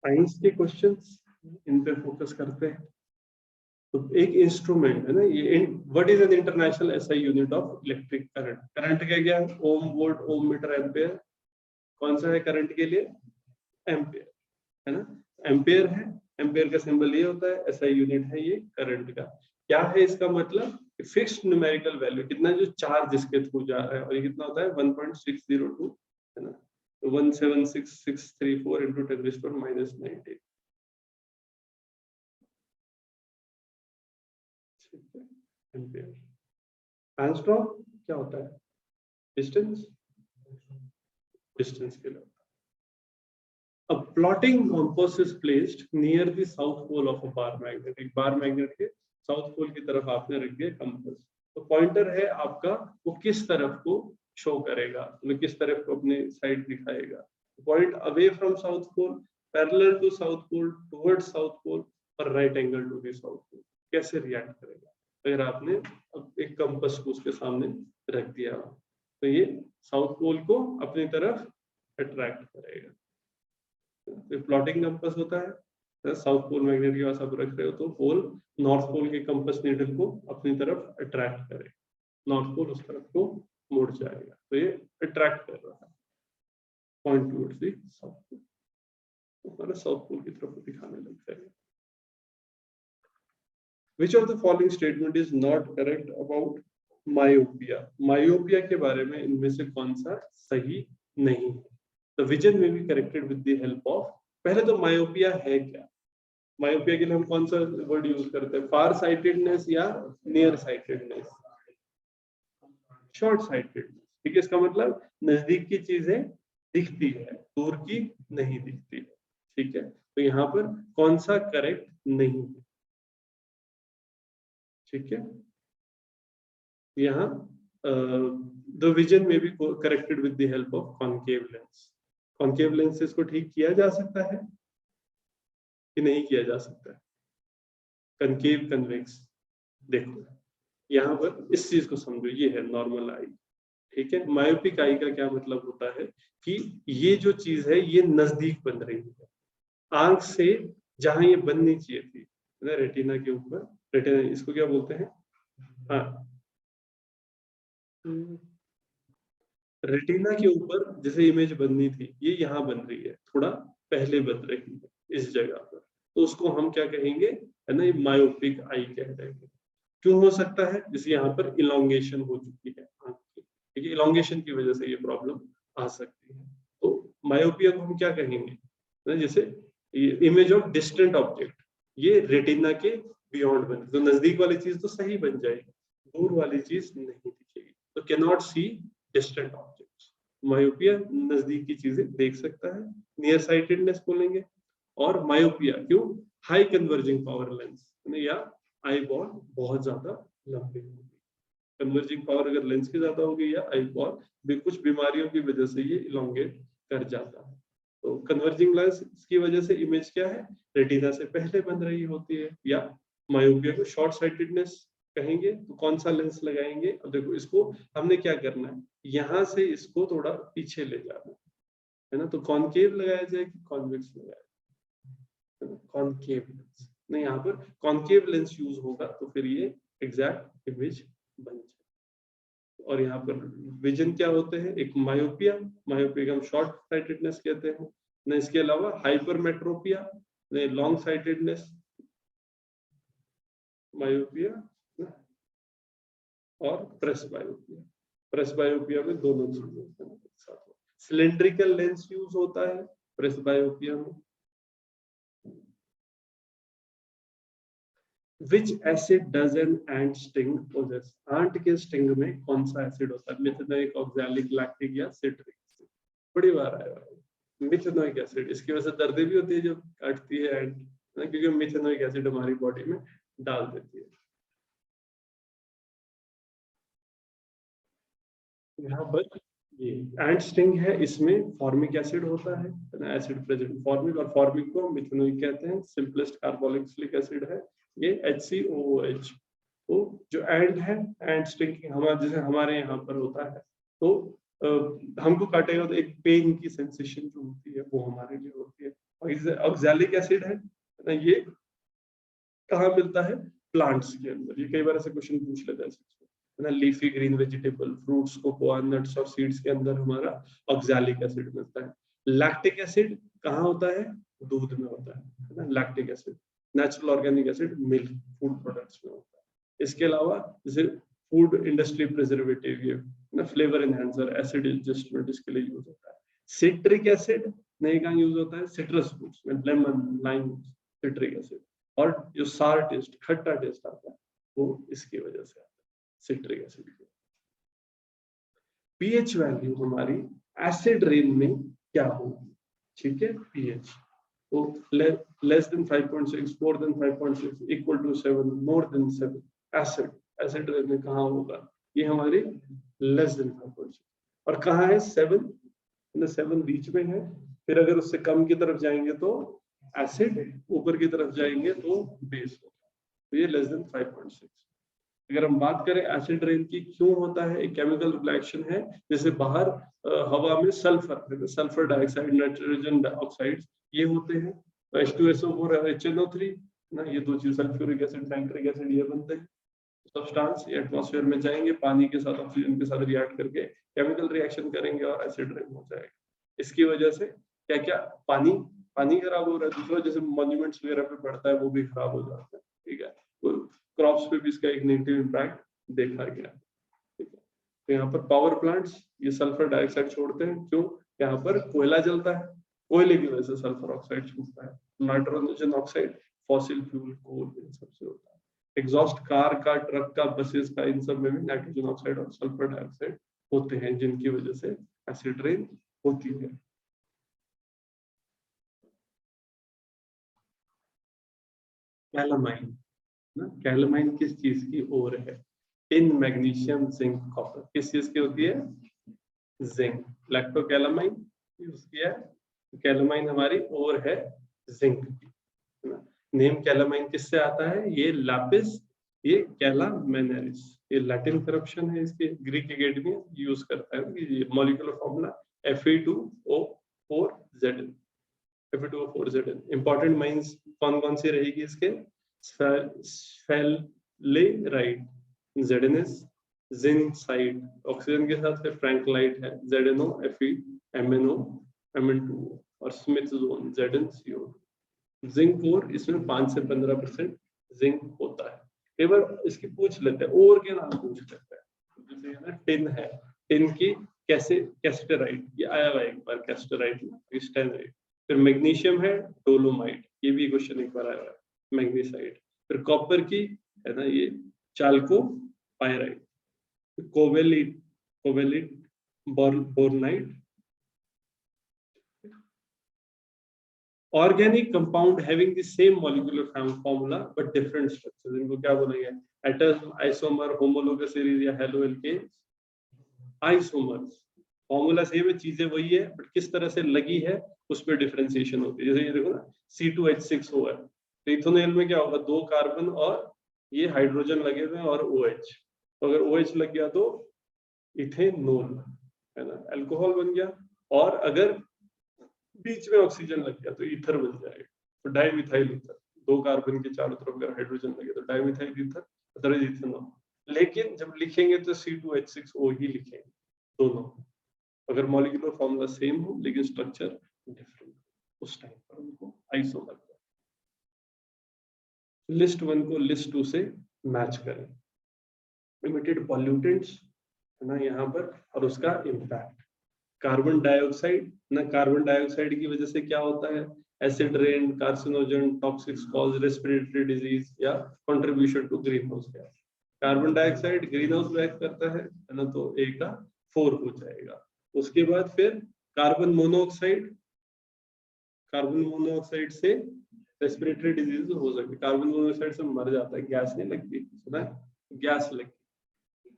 Science के questions in पे focus करते हैं। तो एक इंस्ट्रूमेंट है ना ये, what is an international SI unit of electric current. Current का क्या है? ओम, वोल्ट, ओम, मीटर, एम्पेयर। कौन सा है करंट के लिए? एम्पेयर, है ना, एम्पेयर है। एम्पेयर का सिंबल ये होता है, एसआई यूनिट है ये करंट का। क्या है इसका मतलब? फिक्स्ड न्यूमेरिकल वैल्यू, कितना जो चार्ज इसके थ्रू जा रहा है, और ये कितना होता है 1.602, है ना, तो 176,634 into 10⁻⁻⁹ एम्पेयर। एंगस्ट्रॉम क्या होता है? डिस्टेंस, डिस्टेंस के लिए। A plotting compass is placed near the south pole of a bar magnet। एक बार मैग्नेट के साउथ पोल की तरफ आपने रख दिया कंपास। तो पॉइंटर है आपका, वो किस तरफ को शो करेगा, मतलब किस तरफ को अपने साइड दिखाएगा। Point away from south pole, parallel to south pole, towards south pole, और right angle to the south pole. कैसे रिएक्ट करेगा अगर आपने एक कंपास को उसके सामने रख दिया? तो ये साउथ पोल को अपनी तरफ अट्रैक्ट करेगा। प्लॉटिंग कंपास होता है, साउथ पोल मैग्नेट के पास आप रख रहे हो तो पोल नॉर्थ पोल के कंपास नीडल को अपनी तरफ अट्रैक्ट करेगा, नॉर्थ पोल उस तरफ को मुड़ जाएगा। तो ये अट्रैक्ट कर रहा है point towards the south Pole, तो हमारा साउथ पोल की तरफ दिखाने लग जाएगा। Which of the following statement is not correct about myopia? Myopia के बारे में इनमें से कौन सा सही नहीं है? The vision may be corrected with the help of, पहले तो मायोपिया है क्या? मायोपिया के लिए हम कौन सा वर्ड यूज करते हैं? फार साइटेडनेस या नियर साइटेडनेस? Short sightedness. ठीक है, इसका मतलब नजदीक की चीजें दिखती है, दूर की नहीं दिखती है। ठीक है, तो यहाँ पर कौन सा करेक्ट नहीं है? ठीक है, यहाँ the vision may be corrected with the help of concave lens। Concave lens से इसको ठीक किया जा सकता है कि नहीं किया जा सकता है? Concave, convex. देखो यहाँ पर इस चीज को समझो, ये है नॉर्मल आई। ठीक है, मायोपिक आई का क्या मतलब होता है कि ये जो चीज है ये नजदीक बन रही है आंख से, जहां ये बननी चाहिए थी, रेटिना के ऊपर। रेटिना, इसको क्या बोलते हैं? हाँ, रेटिना के ऊपर जैसे इमेज बननी थी, ये यहाँ बन रही है, थोड़ा पहले बन रही है इस जगह पर, तो उसको हम क्या कहेंगे, है ना, ये मायोपिक आई कह रहे हैं। क्यों हो सकता है? जैसे यहाँ पर इलोंगेशन हो चुकी है आंख की, ठीक है, इलोंगेशन की वजह से ये प्रॉब्लम आ सकती है। तो मायोपिया को हम क्या कहेंगे? जैसे इमेज ऑफ डिस्टेंट ऑब्जेक्ट, ये रेटिना के बियॉन्ड बने, तो नजदीक वाली चीज तो सही बन जाएगी, दूर वाली चीज नहीं दिखेगी, तो can not see distant objects. Myopia नजदीक की चीजें देख सकता है, नियर साइटेडनेस बोलेंगे। और मायोपिया क्यों? हाई कन्वर्जिंग पावर लेंस, या आई बॉल बहुत ज्यादा लंबी होगी। कन्वर्जिंग पावर अगर लेंस की ज्यादा होगी या आई बॉल, कुछ बीमारियों की वजह से ये इलोंगेट कर जाता है। तो कन्वर्जिंग लेंस की वजह से इमेज क्या है, रेटिना से पहले बन रही होती है। या मायोपिया को शॉर्ट साइटेडनेस कहेंगे। तो कौन सा लेंस लगाएंगे? अब देखो, इसको हमने क्या करना है, यहाँ से इसको थोड़ा पीछे ले जाना है ना, तो कॉनकेव लगाया जाए कि कॉन्वेक्स लगाया जाए? कॉनकेव लेंस नहीं, यहाँ पर कॉनकेव लेंस यूज होगा तो फिर ये एग्जैक्ट इमेज बन जाए। और यहाँ पर विजन क्या होते हैं? एक मायोपिया, मायोपिया हम शॉर्ट साइटेडनेस कहते हैं ना, इसके अलावा हाइपरमेट्रोपिया, लॉन्ग साइटेडनेस, मायोपिया और प्रेसबायोपिया। प्रेसबायोपिया में दोनों चीजें हैं साथ में। सिलेंड्रिकल लेंस यूज होता है प्रेसबायोपिया में। Which acid does an ant sting possess? Ant के स्टिंग में कौन सा एसिड होता है? मिथेनोइक, ऑक्सैलिक, लैक्टिक या सिट्रिक एसिड? बड़ी बार आया है मिथेनोइक एसिड। इसकी वजह से दर्द भी होती है जब काटती है एंट, क्योंकि मिथेनोइक एसिड हमारी बॉडी में डाल देती है। यहाँ पर ये एंट स्टिंग है, इसमें फॉर्मिक एसिड होता है ना, एसिड प्रेजेंट फॉर्मिक, और फॉर्मिक को मिथेनोइक कहते हैं। सिंपलेस्ट कार्बोक्सिलिक एसिड है ये HCOOH। तो जो एंट है, एंट स्टिंग हमारे जैसे हमारे यहाँ पर होता है, तो हमको काटेगा तो एक पेन की सेंसेशन जो होती है वो हमारे लिए होती है। ऑक्सैलिक एसिड है ना, ये कहाँ मिलता है, प्लांट्स के अंदर। ये कई बार ऐसे क्वेश्चन पूछ लेते हैं है ना, leafy green vegetable, fruits, cocoa nuts और सीड्स के अंदर हमारा ऑक्सैलिक एसिड मिलता है। लैक्टिक एसिड कहाँ होता है, दूध में होता है ना, lactic acid. Natural organic acid milk, food products में होता है। इसके अलावा जैसे फूड इंडस्ट्री प्रिजर्वेटिव ना, फ्लेवर एनहांसर, एसिड एडजस्टमेंट, इसके लिए यूज होता है। सिट्रिक एसिड नहीं कहाँ यूज होता है, सिट्रस फ्रूट्स में, लेमन, लाइम, सिट्रिक एसिड। और जो सार टेस्ट, खट्टा टेस्ट आता है, वो इसकी वजह से आता है, सिट्रिक एसिड की। पीएच वैल्यू हमारी एसिड रेन में क्या होगी, ठीक है, पीएच तो less than 5.6, more than 5.6, equal to 7, more than 7, acid rain में कहाँ होगा, ये हमारी लेस देन 5.6। और कहाँ है 7, 7 बीच में है। फिर अगर उससे कम की तरफ जाएंगे तो एसिड, ऊपर की तरफ जाएंगे तो बेस होगा। तो ये लेस देन 5.6। अगर हम बात करें एसिड रेन की, क्यों होता है, एक केमिकल रिएक्शन है, जैसे बाहर हवा में सल्फर डाइऑक्साइड, नाइट्रोजन डाइऑक्साइड, ये होते हैं। H2SO4 और HNO3 ना, ये दो चीज, सल्फ्यूरिक एसिड, नाइट्रिक एसिड, ये बनते हैं सब्सटेंस, एटमॉस्फेयर में जाएंगे, पानी के साथ, ऑक्सीजन के साथ रिएक्ट करके केमिकल रिएक्शन करेंगे और एसिड रेन हो जाएगा। इसकी वजह से क्या क्या, पानी खराब हो रहा है, दूसरा जैसे मॉन्यूमेंट्स वगैरह पे पड़ता है वो भी खराब हो जाता है, ठीक है। क्रॉप्स पे भी इसका एक नेगेटिव इम्पैक्ट देखा गया, ठीक है। तो यहाँ पर पावर प्लांट्स ये सल्फर डाइऑक्साइड छोड़ते हैं, क्यों, यहाँ पर कोयला जलता है, कोयले की वजह से सल्फर ऑक्साइड छूटता है। नाइट्रोजन ऑक्साइड फॉसिल फ्यूल, कोल, इन सबसे होता है। एग्जॉस्ट कार का, ट्रक का, बसेस का, इन सब में भी नाइट्रोजन ऑक्साइड और सल्फर डाइऑक्साइड होते हैं, जिनकी वजह से एसिड रेन होती है। कैलामाइन ना, कैलामाइन किस चीज की ओर है, टिन, मैग्नीशियम, जिंक, कॉपर, किस चीज की होती है, जिंक। लैक्टोकैलामाइन यूज किया है, कैलामाइन हमारी ओर है जिंक की। नेम कैलामाइन किससे आता है, ये लैपिस, ये कैलामेनरिस, ये लैटिन करप्शन है इसके, ग्रीक एकेडमी यूज करता है। ये molecular formula Fe2O4Zn, Fe2O4Zn। Important mines कौन कौन सी रहेगी इसके, स्फेलेराइट, ZnS, जिंकसाइड, ऑक्सीजन के साथ फिर फ्रैंकलाइट है, ZnO, Fe, MnO, Mn2O, और स्मिथ जोन, ZnCO। जिंक और इसमें 5 से 15% जिंक होता है। कई बार इसकी पूछ लेते हैं, और के नाम पूछ लेते हैं, जैसे ना टिन है, टिन की कैसे, कैस्टराइट, ये आया हुआ एक बार, कैस्टराइट में स्टेनाइट। फिर मैग्नीशियम है, डोलोमाइट, ये भी क्वेश्चन एक बार आया हुआ है, मैग्नीसाइट। फिर कॉपर की है ना, ये chalcopyrite, covellite, bornite. Organic compound having the same molecular formula but different structure, इनको क्या बोलेंगे, एटम, आइसोमर, होमोलोगस सीरीज या haloalkane. Isomers, formula same है, चीजें वही है, बट किस तरह से लगी है उस पर डिफरेंशिएशन होती है। जैसे ये देखो ना, C2H6 हुआ है, तो इथेनॉल में क्या होगा, 2 कार्बन और ये हाइड्रोजन लगे हुए हैं और OH, तो अगर OH लग गया तो इथेनॉल है ना, अल्कोहल बन गया। और अगर बीच में ऑक्सीजन लग गया तो ईथर बन जाएगा, तो डाइमिथाइल ईथर। 2 कार्बन के चारों तरफ अगर हाइड्रोजन लगे तो डाइमिथाइल ईथर, अदरवाइज इथेनॉल। लेकिन जब लिखेंगे तो C2H6O ही लिखेंगे दोनों, अगर मॉलिक्यूलर फॉर्मूला सेम हो लेकिन स्ट्रक्चर डिफरेंट, उस टाइम पर उनको आइसोमर। लिस्ट 1 को लिस्ट 2 से मैच करें। लिमिटेड पॉल्यूटेंट्स है ना यहाँ पर, और उसका इम्पैक्ट। कार्बन डाइऑक्साइड ना, कार्बन डाइऑक्साइड की वजह से क्या होता है, acid rain, carcinogen, toxics cause respiratory disease या contribution to greenhouse gas. Carbon dioxide greenhouse gas करता है ना, तो A का 4 हो जाएगा। उसके बाद फिर कार्बन मोनोऑक्साइड, कार्बन मोनोऑक्साइड से रेस्पिरेटरी डिजीज हो सकती है, कार्बन मोनोऑक्साइड से मर जाता है, गैस नहीं लगती, सुना है, गैस लगती,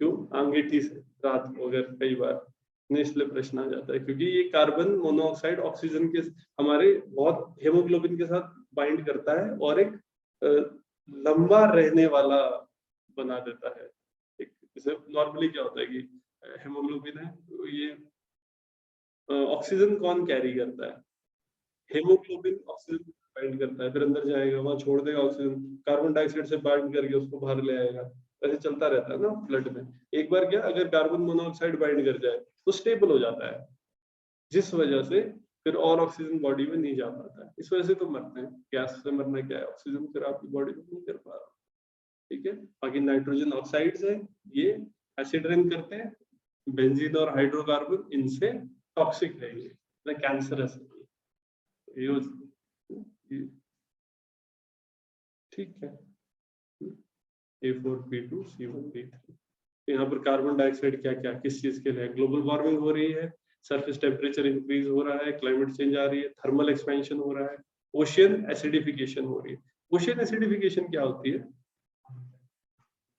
क्यों, अंगीठी से रात को अगर कई बार, इसलिए प्रश्न आ जाता है, क्योंकि ये कार्बन मोनोऑक्साइड ऑक्सीजन के हमारे बहुत हेमोग्लोबिन के साथ बाइंड करता है और एक लंबा रहने वाला बना देता है। जैसे नॉर्मली क्या होता है कि हेमोग्लोबिन है, ये ऑक्सीजन कौन कैरी करता है, हेमोग्लोबिन ऑक्सीजन बाइंड करता है, फिर अंदर जाएगा, वहां छोड़ देगा ऑक्सीजन, कार्बन डाइऑक्साइड से बाइंड करके उसको बाहर ले आएगा। ऐसे चलता रहता है ना ब्लड में। एक बार क्या अगर कार्बन मोनोऑक्साइड बाइंड कर जाए तो स्टेबल हो जाता है, जिस वजह से फिर और ऑक्सीजन बॉडी में नहीं जा पाता है। इस वजह से तो मरते हैं। गैस से मरना क्या है, ऑक्सीजन फिर आपकी बॉडी में नहीं कर पा रहा। ठीक है। बाकी नाइट्रोजन ऑक्साइड्स है, ये एसिड रेन करते हैं। बेंजीन और हाइड्रोकार्बन इनसे टॉक्सिक है, ये कैंसरस है ये। ठीक है। A4P2C1D3। यहाँ पर कार्बन डाइऑक्साइड क्या क्या किस चीज के लिए, ग्लोबल वार्मिंग हो रही है, सरफेस टेम्परेचर इंक्रीज हो रहा है, क्लाइमेट चेंज आ रही है, थर्मल एक्सपेंशन हो रहा है, ओशियन एसिडिफिकेशन हो रही है। ओशियन एसिडिफिकेशन क्या होती है,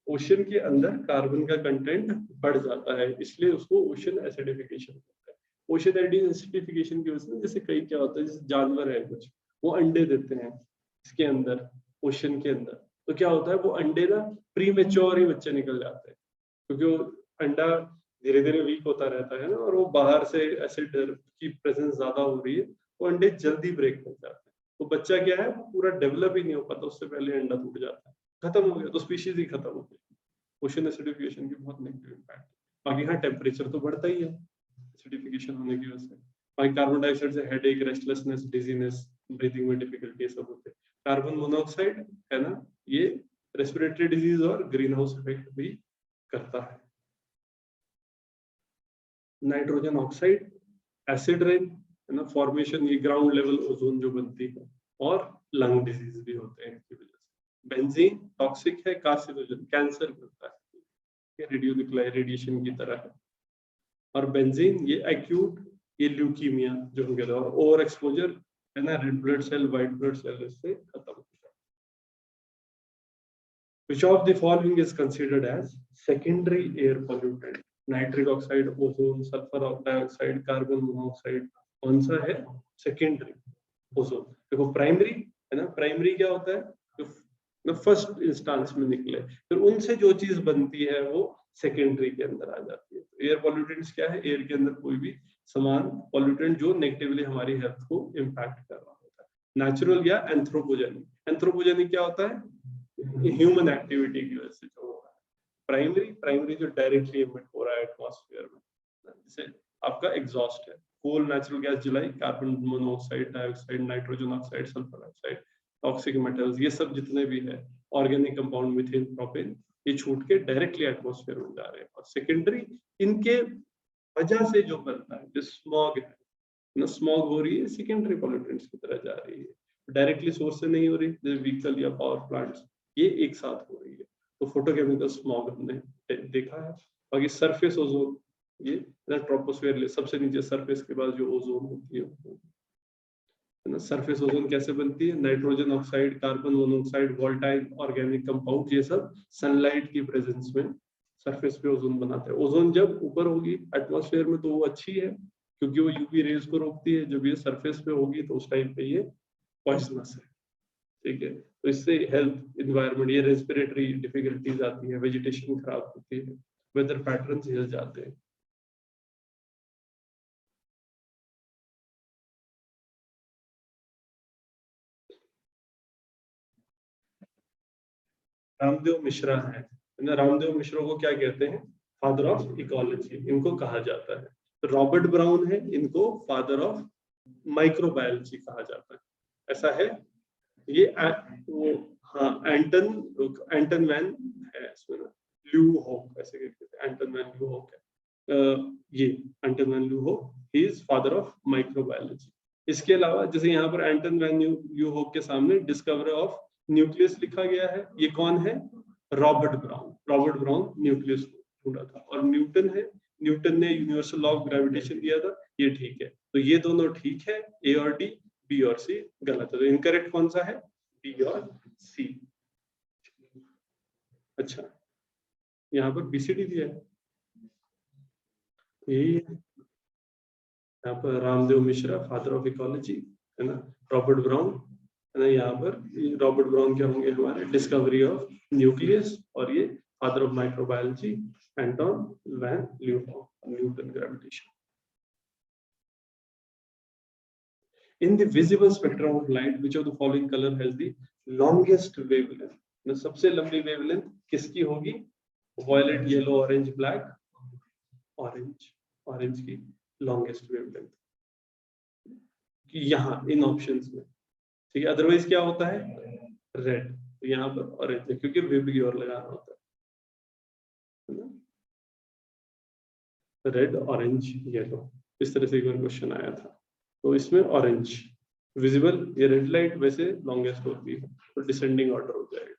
ओशियन के अंदर कार्बन का कंटेंट बढ़ जाता है, इसलिए उसको ओशियन एसिडिफिकेशन होता है। ओशियन एसिडिफिकेशन की वजह से जैसे कई क्या होता है, जैसे जानवर है कुछ, वो अंडे देते हैं इसके अंदर, ओशियन के अंदर, तो क्या होता है वो अंडे ना प्री मेच्योर ही बच्चे निकल जाते हैं, क्योंकि वो अंडा धीरे धीरे वीक होता रहता है ना, और वो बाहर से एसिड की प्रेजेंस ज्यादा हो रही है, वो अंडे जल्दी ब्रेक कर जाते हैं। तो बच्चा क्या है वो पूरा डेवलप ही नहीं हो पाता, उससे पहले अंडा टूट जाता है, खत्म हो गया, तो स्पीशीज ही खत्म हो गई। ओशन एसिडिफिकेशन की बहुत नेगेटिव इम्पैक्ट। बाकी हाँ टेम्परेचर तो बढ़ता ही है एसिडिफिकेशन होने की वजह से। बाकी कार्बन डाइऑक्साइड से हेडेक, रेस्टलेसनेस, डिजीनेस, ब्रीथिंग में डिफिकल्टी सब होते हैं। कार्बन मोनोऑक्साइड है ना, ये रेस्पिरेटरी डिजीज और ग्रीन हाउस इफेक्ट भी करता है। नाइट्रोजन ऑक्साइड, एसिड रेन है ना, फॉर्मेशन ये ग्राउंड लेवल ओजोन जो बनती है, और लंग डिजीज भी होते हैं इसकी वजह से। बेंजीन टॉक्सिक है, कार्सिनोजन, कैंसर करता है, ये रेडियो रेडिएशन की तरह है। और बेंजीन ये एक्यूट ये ल्यूकीमिया जो हम कहते हैं, और ओवर एक्सपोजर है ना, red blood cell, white blood cell इससे खत्म हो जाता है। Which of the following is considered as secondary air pollutant? Nitric oxide, ozone, sulphur dioxide, carbon monoxide, कौन सा है सेकेंडरी? ओजोन। देखो प्राइमरी है ना, प्राइमरी क्या होता है जो फर्स्ट इंस्टांस में निकले, फिर उनसे जो चीज बनती है वो सेकेंडरी के अंदर आ जाती है। एयर पॉल्यूटेंट्स क्या है, एयर के अंदर कोई भी समान पॉल्यूटेंट जो नेगेटिवली हमारी हेल्थ को इम्पैक्ट कर रहा होता है। नेचुरल या एंथ्रोपोजेनिक, एंथ्रोपोजेनिक क्या होता है, ह्यूमन एक्टिविटी की वजह से जो हो रहा है। प्राइमरी, प्राइमरी जो डायरेक्टली एमिट हो रहा है एटमॉस्फेयर में, जैसे आपका एग्जॉस्ट है, कोल नेचुरल गैस जलाई, carbon monoxide, dioxide, nitrogen oxide, sulphur oxide, toxic metals, ये सब जितने भी है ऑर्गेनिक कंपाउंड, मीथेन, प्रोपेन, ये छूट के डायरेक्टली एटमॉस्फेयर में जा रहे हैं। और सेकेंडरी इनके वजह से जो बनता है, जो स्मॉग है ना, स्मॉग हो रही है, सेकेंडरी पॉल्यूटेंट्स की तरह जा रही है, डायरेक्टली सोर्स से नहीं हो रही, जैसे व्हीकल या पावर प्लांट्स, ये एक साथ हो रही है, तो फोटोकेमिकल स्मॉग हमने देखा है। बाकी सरफेस ओजोन, ये ट्रोपोस्फेयर सबसे नीचे सरफेस के बाद जो ओजोन होती है ना, सरफेस ओजोन कैसे बनती है, nitrogen oxide, carbon monoxide, volatile organic compound, ये सब सनलाइट की प्रेजेंस में सरफेस पे ओजोन बनाते हैं। ओजोन जब ऊपर होगी एटमॉस्फेयर में तो वो अच्छी है, क्योंकि वो यूवी रेज को रोकती है, जब ये सरफेस पे होगी तो उस टाइम पे ये पॉइजनस है। ठीक है, तो इससे हेल्थ इन्वायरमेंट, ये रेस्पिरेटरी डिफिकल्टीज आती है, वेजिटेशन खराब होती है, वेदर पैटर्न्स हिल जाते हैं। रामदेव मिश्रा है ना, रामदेव मिश्रा को क्या कहते हैं, फादर ऑफ इकोलॉजी इनको कहा जाता है। रॉबर्ट ब्राउन है, इनको फादर ऑफ माइक्रोबायोलॉजी कहा जाता है, ऐसा है। ये वो हाँ एंटन वैन है इसमें ना, ल्यू हॉक ऐसे कहते हैं, एंटन वैन ल्यू हॉक है। ये Anton van Leeuwenhoek, he is father of microbiology. इसके अलावा जैसे यहाँ पर एंटन वैन ल्यू हॉक के सामने डिस्कवरी ऑफ न्यूक्लियस लिखा गया है, ये कौन है, Robert brown. Robert brown nucleus ढूंढा था। और न्यूटन है, न्यूटन ने यूनिवर्सल लॉ ऑफ ग्रेविटेशन दिया था, ये ठीक है। तो ये दोनों ठीक है, ए और डी, बी और सी गलत है। तो इनकरेक्ट कौन सा है, बी और सी। अच्छा, यहाँ पर बीसीडी दिया है, यही है। यहाँ पर Ramdev Mishra father of ecology है ना, रॉबर्ट ब्राउन है ना, यहाँ पर रॉबर्ट ब्राउन क्या होंगे हमारे, डिस्कवरी ऑफ न्यूक्लियस, और ये father of microbiology Anton van Leeuwenhoek, Newton gravitation. In the visible spectrum of light which of the following colour has the longest wavelength, सबसे लंबी वेवलेंथ किसकी होगी? Violet, yellow, orange, black, orange, orange की longest wavelength यहाँ इन options में, ठीक है। अदरवाइज क्या होता है? रेड, तो यहाँ पर ऑरेंज है क्योंकि वेव की ओर लगाना होता है, रेड, ऑरेंज, येलो, इस तरह से एक बार क्वेश्चन आया था। तो इसमें ऑरेंज विजिबल, ये रेड लाइट वैसे लॉन्गेस्ट होती है, तो डिसेंडिंग ऑर्डर हो जाएगा।